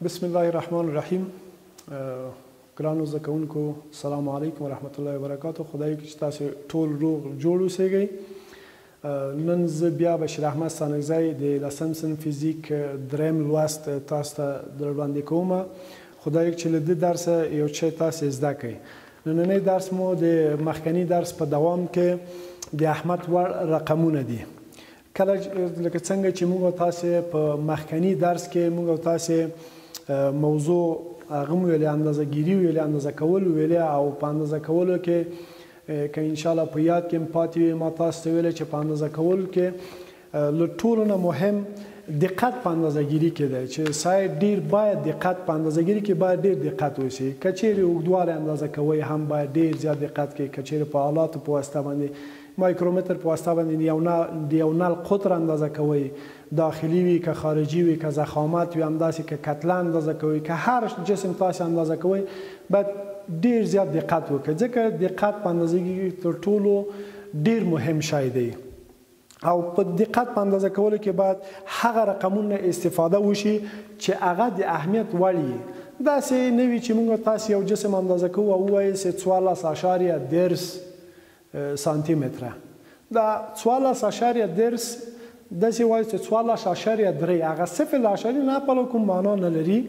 بسم الله الرحمن الرحیم. ګرانو زده کوونکو سلام علیکم ورحمت الله وبرکاتو. خدای چې تاسو ټول روغ جوړ اوسئ. نن زه بیا بشیر احمد ستانکزی د لسم صنف فیزیک دریم لوست تاسو ته در وړاندې کوم. خدای چې له دې درس یو څه تاسو زده کړئ. نننی درس مو د مخکنی درس په دوام کې د احمد وړ رقمونه دي. کله لکه څنګه چې موږ تاسو په مخکنی درس کې موږ تاسو موضوع هغه ویلې اندازه ګیری ویلې اندازه کول ویلې او په اندازه کولو کې که ان شاء الله په یاد کې پاتې ما تاسو ته ویل چې په اندازه کول کې له ټولو نه مهم دقت په اندازه ګیری کې دی چې سای ډیر باید دقت په اندازه ګیری کې باید ډیر دقت وشي. کچېرې اوږدوالی اندازه کوي هم باید ډیر زیات دقت کوي. کچېرې په آلاتو په واسطه باندې مایکرومتر په واسطه باندې یو نل قطر اندازه کوي، داخلي وي که خارجي وي که ضخامت وي همداسې که کتله اندازه کوي که هر جسم تاسو اندازه کوي باید ډیر زیات دقت وکړئ ځکه دقت په اندازه‌ګیري تر ټولو ډیر مهم شی دی او په دقت په اندازه کولو کې باید هغه رقمونه استفاده وشي چې هغه د اهمیت وړ وي. داسې نه وي چې موږ تاسو یو جسم اندازه کوو او ووایو چې 14.10 سانتی متره. دا 14.10 داسې وایي چې 14.3 هغه 0.9 په کوم معنا نه لري.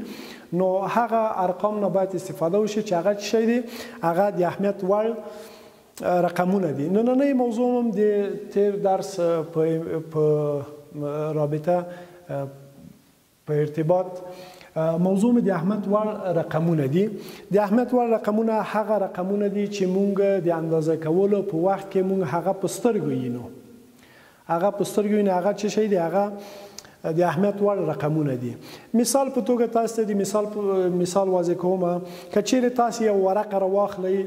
نو هغه ارقام نه باید استفاده وشي چې هغه شی دی هغه د اهمیت وړ رقمونه دي. نننی موضوع هم د تیر درس په رابطه په ارتباط موضوع د اهمیت وړ رقمونه دي. د اهمیت وړ رقمونه هغه رقمونه دي چې مونږ د اندازه کولو په وخت کې مونږ هغه په سترګو وینو. هغه په سترګو وینو هغه څه شی دی هغه د اهمیت وړ رقمونه دي. مثال په توګه تاسو ته د مثال واضح کوم. که چیرې تاسو یو ورقه راواخلئ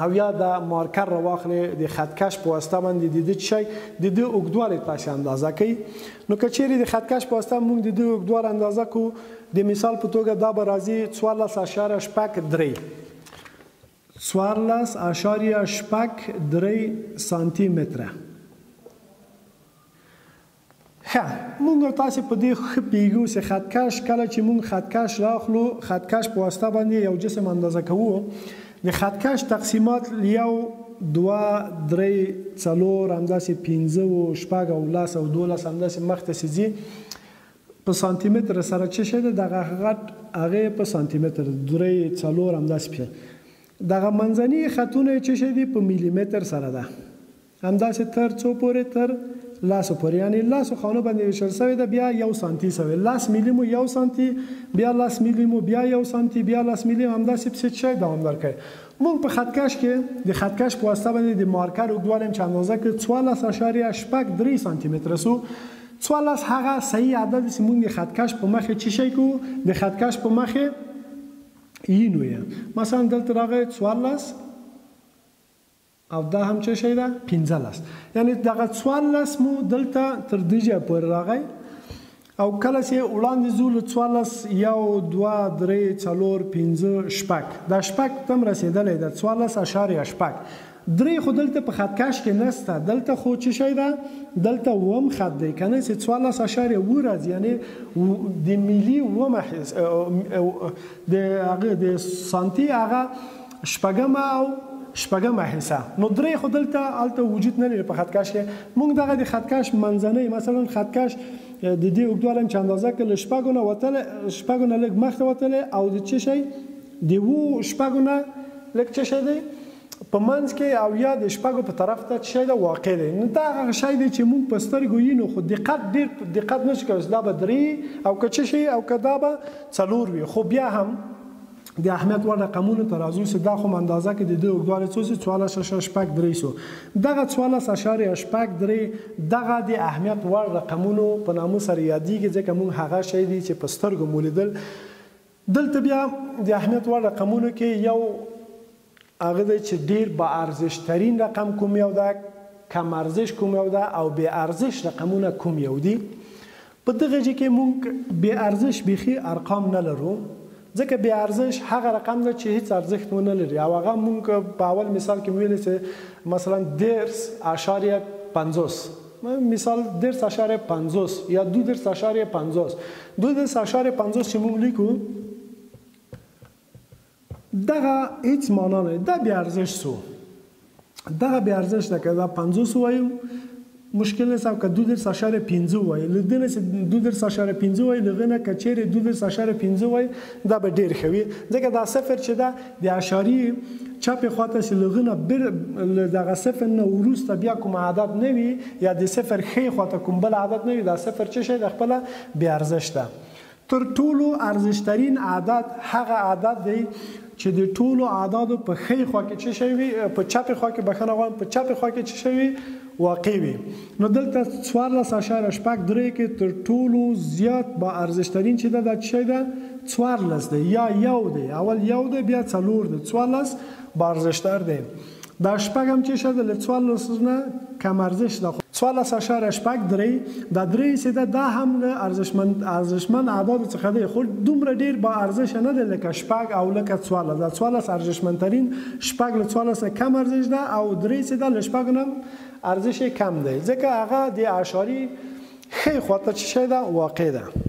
او یا د مارکر راواخلئ د خطکش په واسطه باندې د دې شی د دې اوږدوالی تاسو اندازه کوئ. نو که چیرې د خطکش په واسطه موږ د دې اوږدوالی اندازه کوو د مثال په توګه دا به راځي 14.3 سانتی متره. مونږ تاسو په دې پیګو چې خطکش کله چې مونږ خطکش راخلو خطکش په واسطه باندې یو جسم اندازه کوو د خطکش تقسیمات یو 2 3 4 همداسې 15 شپږ او 10 او 12 همداسې مخته سيزي په سانتی متر سره چې شه دغه غټ هغه په سانتی متر 3 4 همداسې دغه منځني خطونه چې شه دي په میلی متر سره ده همداسې تر څو پورې تر لاسو پورې یعنی لاسو خانه باندې وشل شوی ده بیا 1 سانتی شوی لاس میلیمو 1 سانتی بیا لاس میلیمو بیا 1 سانتی بیا لاس میلیمو همداسې په څه دوامدار کوي. مونږ په خطکش کې د خطکش په واسطه باندې د مارکر اوږدوالی چې اندازه کړو 14.3 سانتی متر سو 14 هغه صحیح عدد چې مونږ د خطکش په مخه چی شي کو د خطکش په مخه یینوې مثلا دلته راغی 14 او دا هم څه شي ده 15 یعنی دغه 14 مو دلته تر دجه پر راغی او کله چې وړاندې زول 14 1 2 3 4 5 شپږ دا شپږ تم رسیدلې ده 14.8 درې خو دلته په خطکش کې نسته دلته خو څه شي ده دلته وم خط دی کنه چې 14.2 راځي یعنی د میلی وم د هغه د سانتی هغه شپږم او شپږم حصہ. نو درې خو دلته الته وجود نه لري په خطکش کې. موږ دغه د خطکش منځنۍ مثلا خطکش د دې اوږدوالی چې اندازه کړل شپږو نه وتلی شپږو نه لږ مخته وتلی او د څه شی د شپږو نه لږ څه شی دی په منځ کې او یا د شپږو په طرف ته څه شی ده واقع دی. نو دا هغه شی دی چې موږ په سترګو وینو خو ډېر دقت نه شي کولی دا به 3 او که څه شی او که دا به 4 وي خو بیا هم د اهمیت وړ رقمونو ته راځو چې دا خو اندازه کې د دې اوږدوالی څو 14.3 دغه 14.3 دغه د اهمیت وړ رقمونو په نامه سره یادېږي ځکه موږ هغه شی دی چې په سترګو مو لیدل. دلته بیا د اهمیت وړ رقمونو کې یو هغه دی چې ډیر با ارزش ترین رقم کوم یو ده کم ارزش کوم یو ده او بې ارزش رقمونه کوم یو دي. په دغه ځای کې موږ بې ارزش بیخي ارقام نه لرو ځکه بې ارزش هغه رقم ده چې هیڅ ارزښت ونه لري او هغه موږ په اول مثال کې ویل چې مثلا 10.50 مثال 10.50 یا 2.50 2.50 چې موږ لیکو دغه هیڅ معنا نه دا بې ارزښت سو دغه بې ارزښت ده که دا 50 وایو مشکل نیست او که 2.5 وایي له دې نه چې 2.5 وایي له هغې نه که چیرې 2.5 وایي دا به ډېر ښه وي ځکه دا صفر چې ده د اعشاري چپې خواته چې له هغې نه له دغه صفر نه وروسته بیا کوم عدد نه وي یا د صفر ښې خواته کوم بل عدد نه وي دا صفر څه شی ده خپله بې ارزښته تر ټولو ارزشترین عدد هغه عدد دی چې د ټولو اعدادو په ښۍ خوا کې څه شی وي په چپې خوا کې بښنه غواړم په چپې خوا کې څه شی وي واقع وي نو دلته 14.3 کې تر ټولو زیات با ارزشترین چې ده دا څه شی ده 14 دی یا یو دی اول یو دی بیا 4 دی 14 با ارزشتر دی دا شپږ هم چې شته له 14 نه کم ارزش ده 14.3 دا درې چې ده دا هم له ارزشمن اعداد څخه دی خو دومره ډیر با ارزش نه دی لکه شپږ او لکه 14 دا 14 ارزشمنترین شپږ له 14 کم ارزش ده او درې چې ده له شپږ نه ارزش کم دی ځکه هغه د اعشاري ښې خواته چې شی ده واقع ده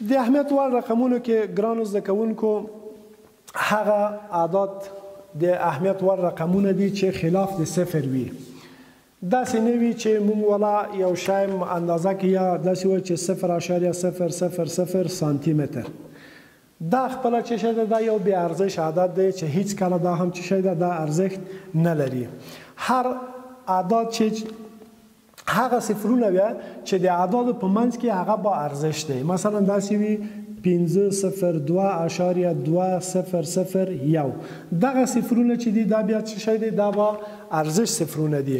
د اهمیت وړ رقمونو کې ګرانو زده کوونکو هغه اعداد د اهمیت وړ رقمونه دي چې خلاف د صفر وي داسې نه وي چې موږ ولا یو شی اندازه کې یا داسې وایي چې 0.000 سانتي متر دا خپله چې شی ده دا یو بې ارزش عدد دی چې هیڅ کله دا هم چې شی ده دا ارزښت نه لري هر عدد چې هغه صفرونه بیا چې د اعدادو په منځ کې هغه با ارزښت دی مثلا داسې وي 5.02.200 یو دغه صفرونه چې دي دا بیا څه شی دی دا با ارزښت صفرونه دي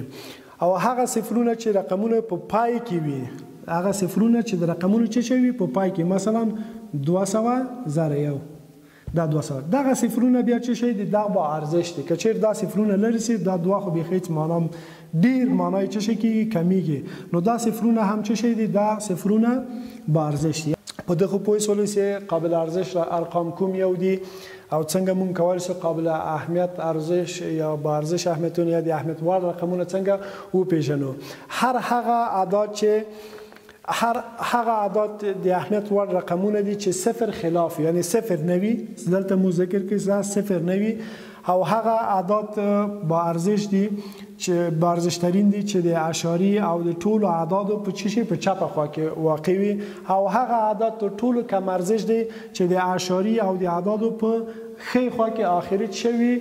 او هغه صفرونه چې رقمونه په پای کې وي هغه صفرونه چې د رقمونو څه شی وي په پای کې مثلا 200.01 دا 200 دغه صفرونه بیا څه شی دي دا با ارزښت دي که چیرې دا صفرونه لري سي دا دوه خو بیخي هیڅ معنا ډیر معنی څه شي کې کمیږي نو دا صفرونه هم څه شي دي دا صفرونه با ارزښت دي په دغه پوه سولې سي قابل ارزښت ارقام کوم یو دي او څنګه مونږ کولای شو قابل اهمیت ارزش یا با ارزش اهمیتونه یا د اهمیت وړ رقمونه څنګه وپیژنو هر هغه اعداد چې هغه اعداد د اهمیت وړ رقمونه دي چې صفر خلاف یعنی صفر نوي دلته مو ذکر کې صفر نوي او هغه اعداد با ارزش دي چې با ارزشترین دي چې د اعشاري او د ټولو اعدادو په چی شي په چپه خوا کې واقع وي او هغه اعداد تر ټولو کم ارزش دي چې د اعشاري او د اعدادو په ښۍ خوا کې آخري شوي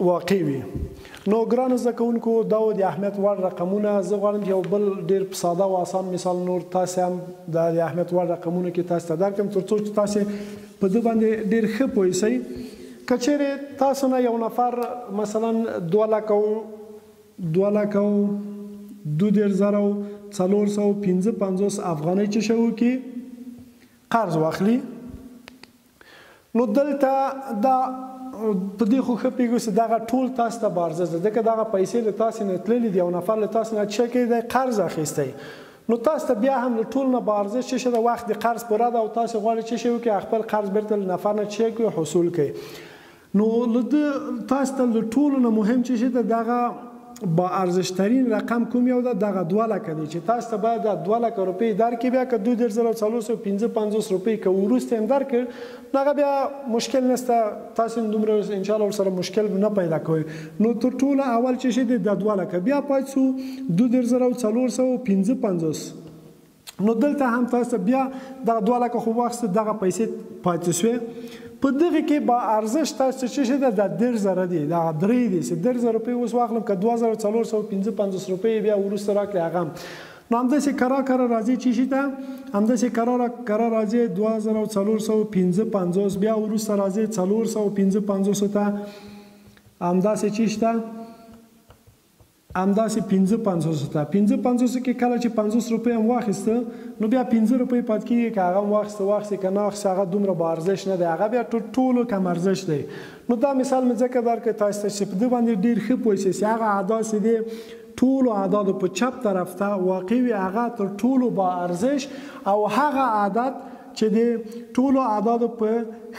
واقع وي نو ګرانو زده کوونکو دا د اهمیت وړ رقمونه زه غواړم یو بل ډېر ساده او اسان مثال نور تاسې هم د اهمیت وړ رقمونو کې تاسو ته درکړم تر څو چې تاسې په دې باندې ډېر ښه پوه شئ که چیرې تاسو نه یو نفر مثلا 2,02,455 افغانۍ چې شو کې قرض واخلي نو دلته دا په دې خو ښه پوهېږو چې دغه ټول تاسو ته به ارزښت ده ځکه دغه پیسې له تاسو نه تللي دي یو نفر له تاسو نه څه کوي دی قرض اخیستی نو تاسو ته بیا هم له ټول نه به ارزښت څه شي د وخت د قرض پوره ده او تاسو غواړئ څه شی وکړئ خپل قرض بیرته له نفر نه څه کړئ حصول کړئ نو تاسو ته له ټولو نه مهم څه شي دغه با ارزشترین رقم کوم یو ده دغه 2 لکه دی چې تاسو ته باید 2 لکه روپۍ درکړي بیا که 2,455 روپۍ که وروسته هم درکړ هغه بیا مشکل نشته تاسو دومره انشاءالله ورسره مشکل نه پیدا کوئ نو تر ټولو اول چې شي د 2 لکه بیا پاتې شو 2,455 نو دلته هم تاسو بیا دغه 2 لکه خو واخیسته دغه پیسې پاتې شوې په دغه کې با ارزښت تاسو چې شي د 10,000 دی دا 3 دی چې 10,000 روپۍ اوس واخلم که 2,455 روپۍ بیا وروسته راکړي هغه نو همداسې کرا راځي چې شي ته همداسې کرا راځي 2,455 بیا وروسته راځي 455 ته همداسې چې شته همداسې 55 ته 55 کې کله چې 50 روپۍ هم واخیسته نو بیا 15 روپۍ پاتې کېږي که هغه هم واخیسته که نه واخیسته هغه دومره با ارزښت نه دی هغه بیا ټولو کم ارزښت دی نو دا مثال مې ځکه درکړی تاسو ته چې په دې باندې ډېر ښه پوه شئ چې هغه اعداد چې دی ټولو اعدادو په چپ طرف ته واقع وي هغه تر ټولو با ارزښت او هغه عدد چې د ټولو اعدادو په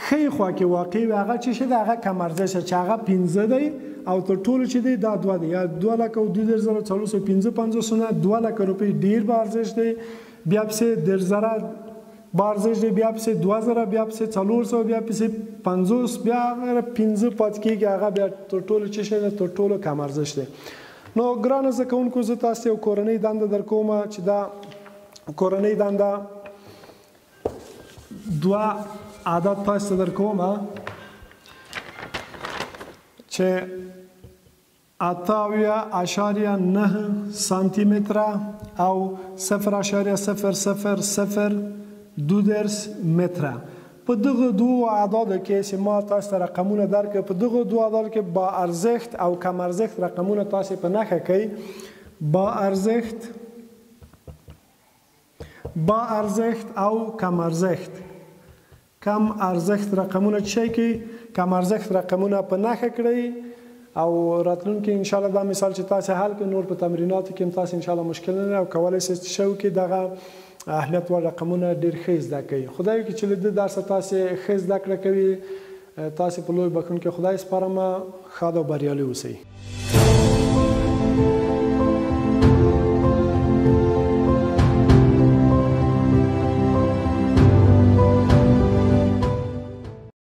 ښی خوا کې واقع وي هغه چې شي د هغه کم ارزښت چې هغه 15 دی او تر ټولو چې دی دا 2 دی یا 2,32,455 نه 2 لک روپۍ ډیر به ارزښت دی بیا پسې 10,000 به ارزښت دی بیا پسې 2,000 بیا پسې 400 بیا پسې 50 بیا 15 پاتې کېږي هغه بیا تر ټولو چې شي تر ټولو کم ارزښت دی. نو ګرانو زده کوونکو زه تاسو یو کورنۍ دنده درکوم چې دا کورنۍ دنده 2 عدد تاسو ته درکوم چې 8.9 سانتی متره او 0.0002 متره. په دغه دوه اعدادو کې چې ما تاسو ته رقمونه درکړل په دغه دوه اعدادو کې با ارزښت او کم ارزښت رقمونه تاسو په نښه کړئ. با ارزښت او کم ارزښت رقمونه چې کې کم ارزښت رقمونه په نښه کړئ او راتلونکي ان شاء الله دا مثال چې تاسو حل کړئ نور په تمریناتو کې تاسو ان شاء الله مشکل نه او کولای شئ چې دغه اهمیت ور رقمونه ډیر ښه زده کوي. خدای وکړي چې له دې درس تاسو ښه زده کړه کوي تاسو په لوی بخښونکي خدای سپارم ښاد او بریالي اوسئ.